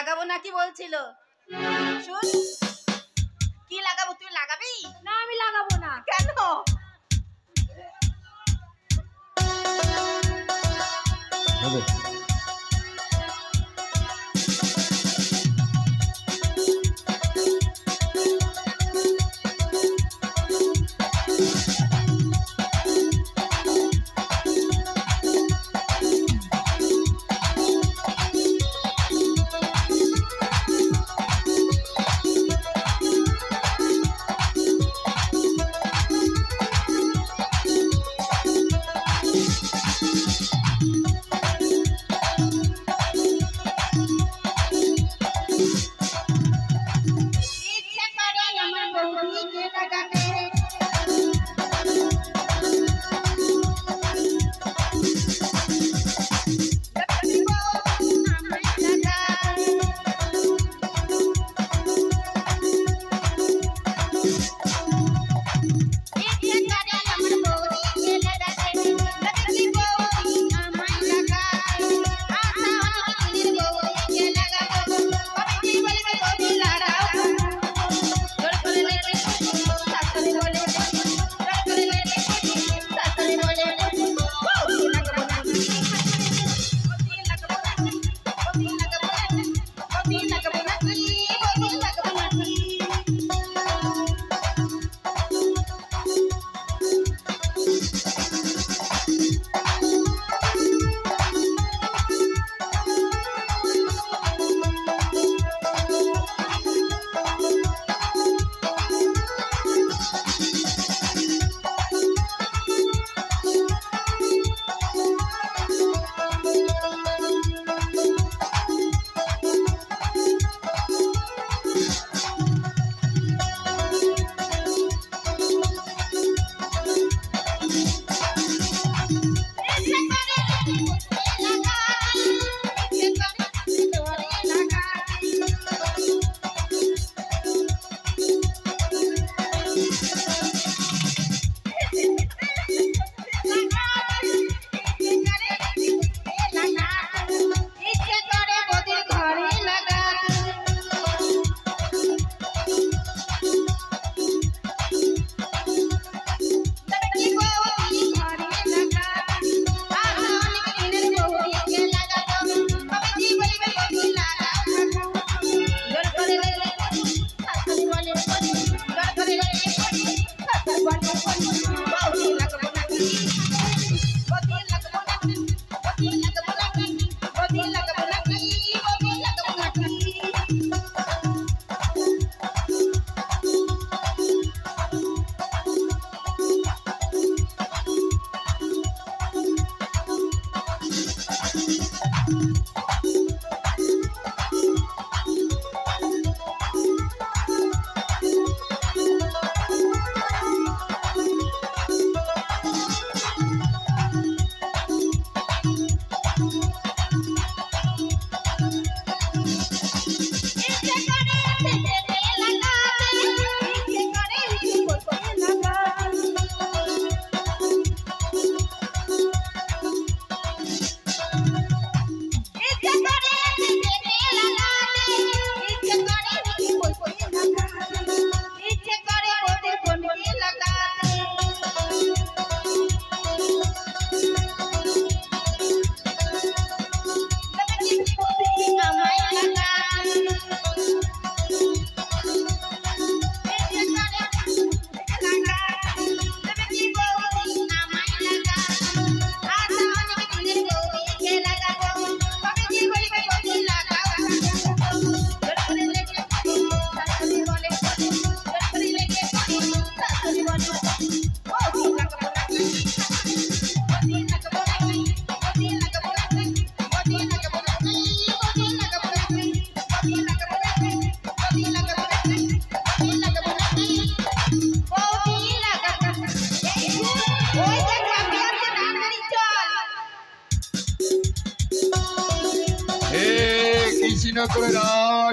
লাগাবো না কি বলছিল? শুন, কি লাগাবো? তুই লাগাবি না আমি লাগাবো না। কেন? ইচ্ছে করে আমার বউকে লাগাতে,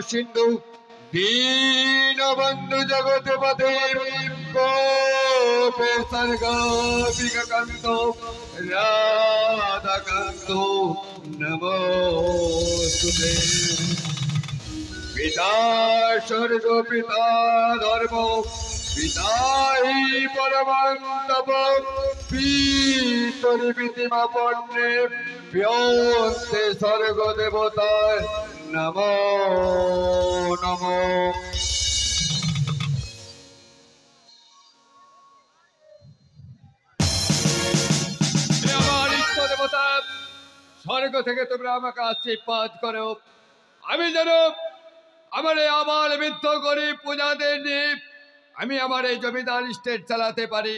সিন্ধু দীনবন্ধু জগৎপতে গোপীকান্ত রাধাকান্ত নমস্তুতে। পিতা স্বর্গ পিতা ধর্ম পিতাই পরমান্তপ পিতরি পিতিমা পণ্যে প্রিয়ন্তে স্বর্গ দেবতায় নমো নমো। হে আমার ইষ্ট দেবতা, স্বর্গ থেকে তোমরা আমাকে আশীর্বাদ করো, আমি যেন আমার এই আবাল বৃদ্ধ গরিব পূজাদের নিয়ে আমি আমার এই জমিদার স্টেট চালাতে পারি।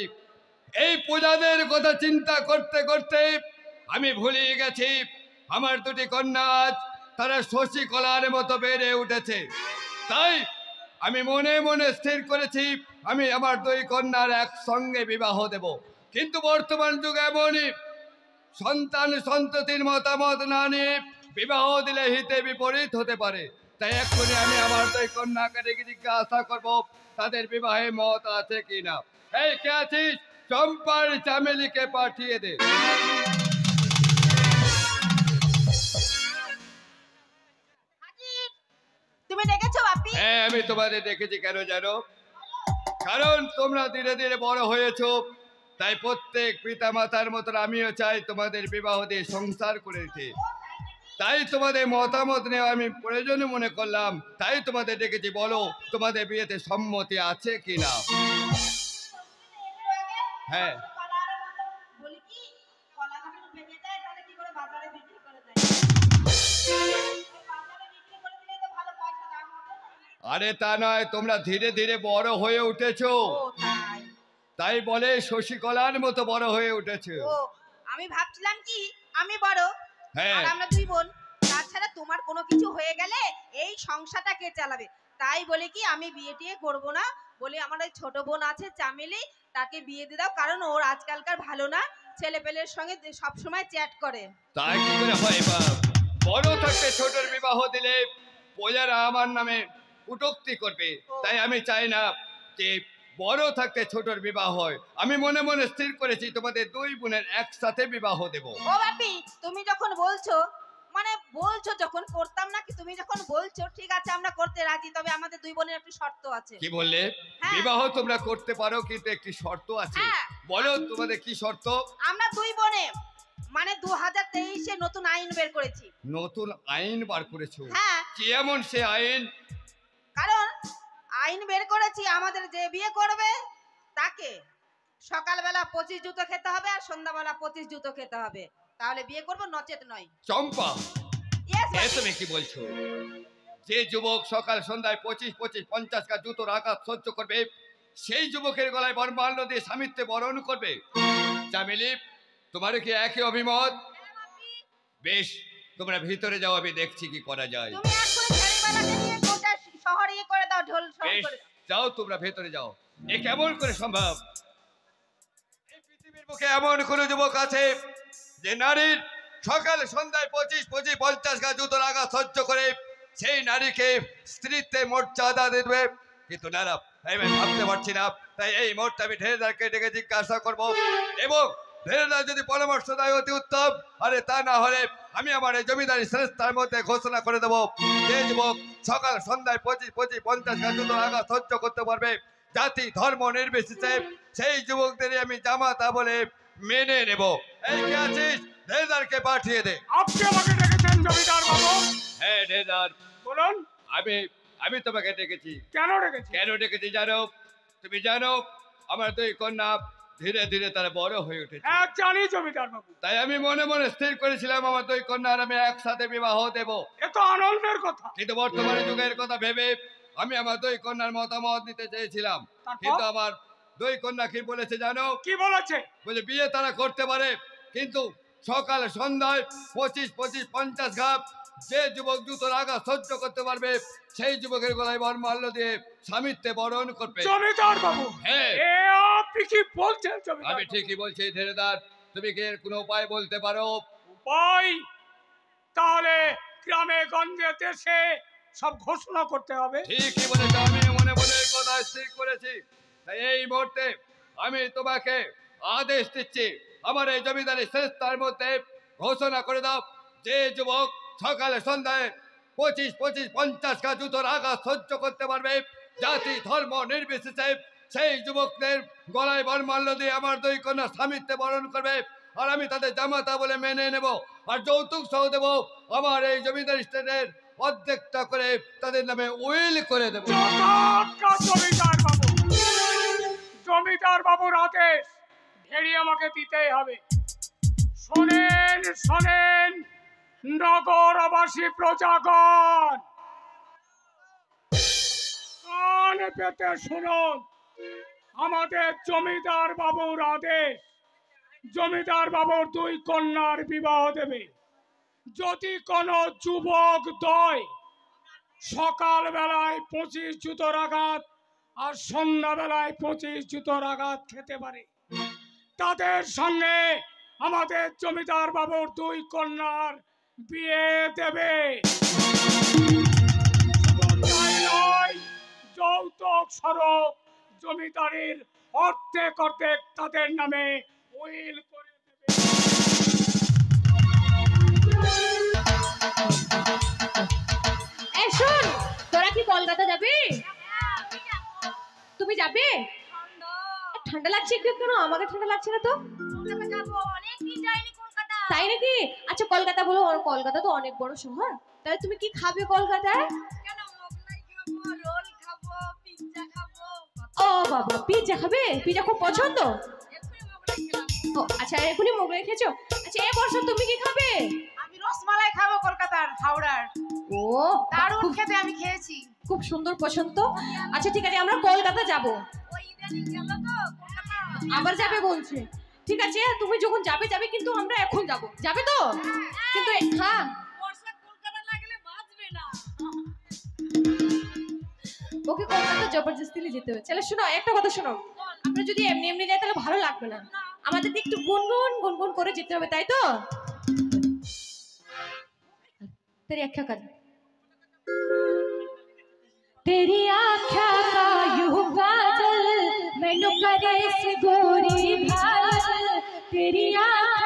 এই পূজাদের কথা চিন্তা করতে করতে আমি ভুলিয়ে গেছি আমার দুটি কন্যা আজ তারা শশীকলার মতো বেড়ে উঠেছে। তাই আমি মনে মনে স্থির করেছি আমি আমার দুই কন্যার একসঙ্গে বিবাহ দেব। কিন্তু বর্তমান যুগে এমনই সন্তান সন্ততির মতামত না নিয়ে বিবাহ দিলে হিতে বিপরীত হতে পারে। তাই এক্ষুনি আমি আমার দুই কন্যাকে ডেকে জিজ্ঞাসা করবো তাদের বিবাহে মত আছে কিনা। এই কে আছিস? চম্পার চামেলিকে পাঠিয়ে দে। হাজির। তুমি ডেকেছো বাপি? হ্যাঁ, আমি তোমাদের দেখেছি। কেন জানো? কারণ তোমরা ধীরে ধীরে বড় হয়েছো, তাই প্রত্যেক পিতা মাতার মতন আমিও চাই তোমাদের বিবাহ দিয়ে সংসার করে দিতে। তাই তোমাদের মতামত নেওয়া আমি প্রয়োজনে মনে করলাম, তাই তোমাদের ডেকেছি। বলো তোমাদের বিয়েতে সম্মতি আছে কিনা। হ্যাঁ, বলি কি কলা যখন ভেঙে যায় তাহলে কি করে বাজারে বিক্রি করে দেয়? বাজারে বিক্রি করে দিলে তো ভালো পয়সা দাম হবে না? আরে তা নয়, তোমরা ধীরে ধীরে বড় হয়ে উঠেছো, ও তাই। তাই বলে শশীকলার মতো বড় হয়ে উঠেছো। ও আমি ভাবছিলাম কি আমি বড় হ্যাঁ। আর আমরা দুই বোন, তাছাড়া তোমার কোনো কিছু হয়ে গেলে এই সংসারটা কে চালাবে? তাই বলে কি আমি বিয়ে টিয়ে করবো না, বলে আমার ওই ছোট বোন আছে চামেলি, তাকে বিয়ে দিয়ে দাও। কারণ ওর আজকালকার ভালো না, ছেলে পেলের সঙ্গে সব সময় চ্যাট করে। তাই কি করে হয় বাপ? বড় থাকতে ছোটর বিবাহ দিলে প্রজারা আমার নামে কটূক্তি করবে। তাই আমি চাই না যে বড় থাকতে ছোটর বিবাহ হয়। আমি মনে মনে স্থির করেছি তোমাদের দুই বোনের একসাথে বিবাহ দেব। ও বাপি, তুমি যখন বলছো, মানে বলছো যখন, করতাম না কি? তুমি যখন বলছো ঠিক আছে আমরা করতে রাজি, তবে আমাদের দুই বোনের একটু শর্ত আছে। কি বললে? হ্যাঁ। বিবাহ তোমরা করতে পারো, কিন্তু একটি শর্ত আছে। হ্যাঁ। বলো তোমাদের কি শর্ত? আমরা দুই বোনে মানে 2023-এ নতুন আইন বের করেছি। নতুন আইন বার করেছো? হ্যাঁ। কি এমন সে আইন? কারণ আইন বের করেছি আমাদের যে বিয়ে করবে তাকে সকালবেলা 25 জুতো খেতে হবে আর সন্ধ্যাবেলা 25 জুতো খেতে হবে, তাহলে বিয়ে করব, নচেত নয়। চম্পা, ইয়েস এ তুমি কি বলছো? যে যুবক সকাল সন্ধ্যায় 25-50 কা জুতোর আঘাত সহ্য করবে, সেই যুবকের গলায় বরমাল্য দিয়ে স্বামীত্বে বরণ করবে। চামেলি, তোমার কি একই অভিমত? বেশ, তোমরা ভিতরে যাও, আমি দেখছি কি করা যায়। তুমি এক্ষুনি ছেলেবেলাকে নিয়ে গোটা শহর ইয়ে করে দাও, ঢোল শহর বেশ, করে দাও। যাও তোমরা ভেতরে যাও। এ কেমন করে সম্ভব? এই পৃথিবীর বুকে এমন কোন যুবক আছে যে নারীর সকাল সন্ধ্যায় 25-50 গা জুতোর আঘাত সহ্য করে সেই নারীকে স্ত্রীত্বে মর্যাদা দেবে? কিন্তু না না, আমি ভাবতে পারছি না। তাই এই মুহূর্তে আমি ঢেরেদারকে ডেকে জিজ্ঞাসা করবো, এবং ঢেরেদার যদি পরামর্শ দেয় অতি উত্তম, আরে তা না হলে আমি আমার এই জমিদারি শ্রেষ্ঠার মধ্যে ঘোষণা করে দেবো যে যুবক সকাল সন্ধ্যায় 25-50 গা জুতোর আঘাত সহ্য করতে পারবে, জাতি ধর্ম নির্বিশেষে সেই যুবকদেরই আমি জামাতা বলে মেনে নেব। এই কে আছিস? ঢেরেদারকে পাঠিয়ে দে। আপনি আমাকে ডেকেছেন জমিদার বাবু? হ্যাঁ ঢেরেদার, বলুন। আমি আমি তোমাকে ডেকেছি। কেন ডেকেছেন? কেন ডেকেছি জানো? তুমি জানো আমার দুই কন্যা ধীরে ধীরে তারা বড় হয়ে উঠেছে। হ্যাঁ জানি জমিদার বাবু। তাই আমি মনে মনে স্থির করেছিলাম আমার দুই কন্যার আমি একসাথে বিবাহ দেব। এ তো আনন্দের কথা। কিন্তু বর্তমানে যুগের কথা ভেবে আমি আমার দুই কন্যার মতামত নিতে চেয়েছিলাম। তারপর? কিন্তু আমার দুই কন্যা কি বলেছে জানো? কি বলেছে? বলে বিয়ে তারা করতে পারে, কিন্তু সকাল সন্ধ্যায় 25-50 ঘাপ যে যুবক জুতোর আঘাত সহ্য করতে পারবে সেই যুবকের গলায় বরমাল্য দিয়ে স্বামীত্বে বরণ করবে। জমিদার বাবু, হ্যাঁ। এ আপনি কি বলছেন জমিদার আমি বাবু? ঠিকই বলছি ঢেরেদার, তুমি কি এর কোনো উপায় বলতে পারো? উপায়? তাহলে গ্রামে গঞ্জে দেশে সব ঘোষণা করতে হবে। ঠিকই বলেছ, আমি মনে মনে এই কথা স্থির করেছি। তাই এই মুহূর্তে আমি তোমাকে আদেশ দিচ্ছি, আমার এই জমিদারি শ্রেষ্ঠার মধ্যে ঘোষণা করে দাও যে যুবক সকালে সন্ধ্যায় 25-50 জুতোর আঘাত সহ্য করতে পারবে, জাতি ধর্ম নির্বিশেষে সেই যুবকদের গলায় বরমাল্য দিয়ে আমার 2 কন্যা স্বামীত্বে বরণ করবে, আর আমি তাদের জামাতা বলে মেনে নেব, আর যৌতুক সহ দেব। আমার এই জমিদার স্টেটের অর্ধেকটা করে তাদের নামে উইল করে দেব। যথাজ্ঞা জমিদার বাবু। জমিদার বাবুর আদেশ ভেড়ি আমাকে দিতেই হবে। শোনেন শোনেন নগরবাসী প্রজাগণ, কান পেতে শুনুন, আমাদের জমিদার বাবুর আদেশ। জমিদার বাবুর 2 কন্যার বিবাহ দেবে। যদি কোনো যুবক দয় সকাল বেলায় 25 জুতোর আঘাত আর সন্ধ্যা বেলায় 25 জুতোর আঘাত খেতে পারে, তাদের সঙ্গে আমাদের জমিদার বাবুর 2 কন্যার বিয়ে দেবে। যৌতুক স্বরূপ জমিদারির অর্ধেক অর্ধেক তাদের নামে উইল করে দেবে। এই শোন, তোরা কি কলকাতা যাবি? তুমি যাবে? ঠান্ডা লাগছে কেন? আমাকে ঠান্ডা লাগছে না তো। তাই নাকি? আচ্ছা কলকাতা বলো, কলকাতা তো অনেক বড় শহর, তাহলে তুমি কি খাবে কলকাতায়? ও বাবা, পিৎজা খাবে? পিৎজা খুব পছন্দ। ও আচ্ছা, এখনই মোগলাই খেয়েছো? আচ্ছা এ বর্ষ তুমি কি খাবে? আমি রসমালাই খাবো কলকাতার, হাওড়ার। ও দারুণ খেতে, আমি খেয়েছি। খুব সুন্দর পছন্দ। আচ্ছা ঠিক আছে, আমরা কলকাতা যাব। আবার যাবে বলছে? ঠিক আছে, তুমি যখন যাবে যাবে, কিন্তু আমরা এখন যাব, যাবে তো? কিন্তু হ্যাঁ, ওকে কলকাতা জবরদস্তি যেতে হবে। চলো শোনো, একটা কথা শোনো, আমরা যদি এমনি এমনি যাই তাহলে ভালো লাগবে না, আমাদের একটু গুনগুন গুনগুন করে যেতে হবে, তাই তো? तेरी आँखों का तेरी आँखों का यूं काजल मैनू करे से गोरी भाल तेरी आँखों